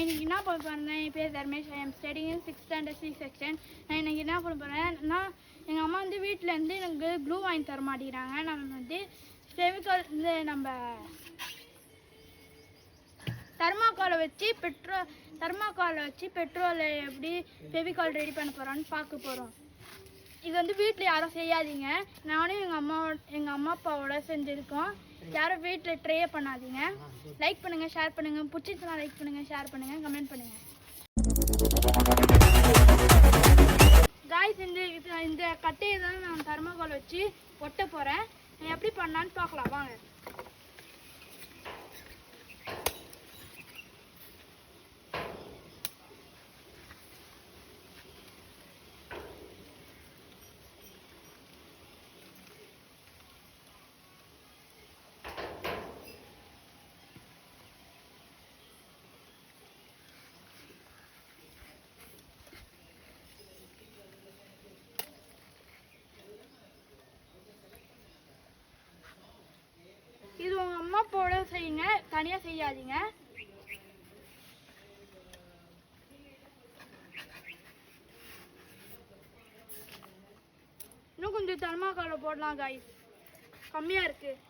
இன்னைக்கு என்ன பண்ண போகிறேன், என் பேர் Dharmesh. I am studying in 6th standard C section. நான் இன்னைக்கு என்ன பண்ண போகிறேன்னா, எங்கள் அம்மா வந்து வீட்டிலேருந்து எனக்கு க்ளூ வாங்கி தர மாட்டேங்கிறாங்க. நம்ம வந்து ஃபெவிகால் இந்த நம்ம தர்மாக்காலை வச்சு பெட்ரோலை எப்படி ஃபெவிகால் ரெடி பண்ண போகிறோன்னு பார்க்க போகிறோம். இது வந்து வீட்டில் யாரும் செய்யாதீங்க. நானும் எங்கள் அம்மா அப்பாவோட செஞ்சுருக்கோம். யாரும் வீட்டில் ட்ரை பண்ணாதீங்க. லைக் பண்ணுங்கள், ஷேர் பண்ணுங்கள். பிடிச்சிச்சுன்னா லைக் பண்ணுங்கள், ஷேர் பண்ணுங்கள், கமெண்ட் பண்ணுங்கள். காய்ஸ், இந்த கட்டையை தான் நான் தர்மாக்கோல் வச்சு ஒட்ட போகிறேன். நான் எப்படி பண்ணான்னு பார்க்கலாம் வாங்க. இது உங்கள் அம்மா அப்பாவோட செய்யுங்க, தனியாக செய்யாதீங்க. இன்னும் கொஞ்சம் தர்மாக்கோலை போடலாம் காய்ஸ், கம்மியாக இருக்குது.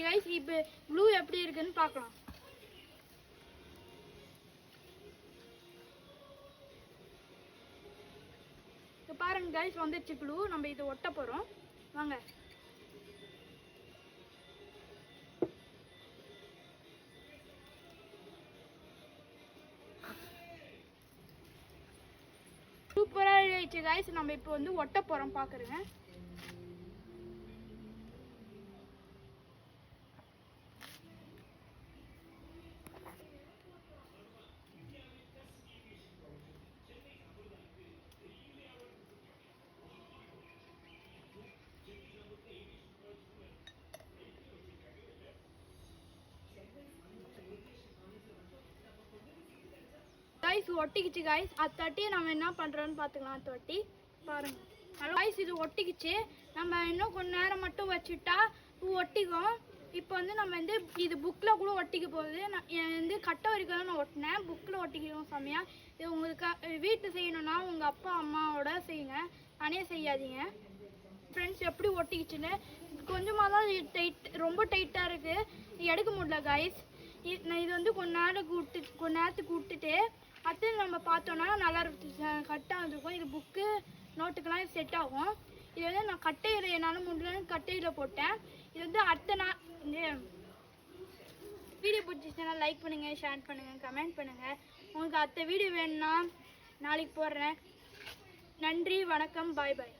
கைஸ், இப்போ ப்ளூ எப்படி இருக்குன்னு பார்க்கலாம். இப்போ பாருங்க கைஸ், வந்துடுச்சு ப்ளூ. நம்ம இதை ஒட்ட போகிறோம் வாங்க. சூப்பராக ஆயிடுச்சு கைஸ். நம்ம இப்போ வந்து ஒட்ட போகிறோம், பார்க்குறேங்க. கைஸ், ஒட்டிக்கிச்சு கைஸ். அது தட்டி நம்ம என்ன பண்ணுறோன்னு பார்த்துக்கலாம். அது தட்டி பாருங்கள். ஹலோ கைஸ், இது ஒட்டிக்கிச்சு. நம்ம இன்னும் கொஞ்சம் நேரம் மட்டும் வச்சுட்டா ஒட்டிக்கும். இப்போ வந்து நம்ம வந்து இது புக்கில் கூட ஒட்டிக்க போகுது. நான் வந்து கட்டை வரைக்கும் தான் நான் ஒட்டினேன். புக்கில் ஒட்டிக்கிறோம் செம்மையாக. இது உங்களுக்கு வீட்டில் செய்யணுன்னா உங்கள் அப்பா அம்மாவோட செய்யுங்க, தனியாக செய்யாதீங்க. ஃப்ரெண்ட்ஸ், எப்படி ஒட்டிக்கிச்சுன்னு கொஞ்சமாக தான் ரொம்ப டைட்டாக இருக்குது, எடுக்க முடியல கைஸ். நான் இது வந்து கொஞ்ச நேரத்துக்கு விட்டுட்டு அடுத்து நம்ம பார்த்தோன்னா நல்லா கட்டாக இருக்கும். இது புக்கு நோட்டுக்கெல்லாம் செட் ஆகும். இது வந்து நான் கட்டையில் என்னால் முடியலன்னு கட்டையில் போட்டேன். இது வந்து அடுத்த நாள் வீடியோ பிடிச்சிச்சுன்னா லைக் பண்ணுங்கள், ஷேர் பண்ணுங்கள், கமெண்ட் பண்ணுங்கள். உங்களுக்கு அடுத்த வீடியோ வேணும்னா நாளைக்கு போடுறேன். நன்றி, வணக்கம், பாய் பாய்.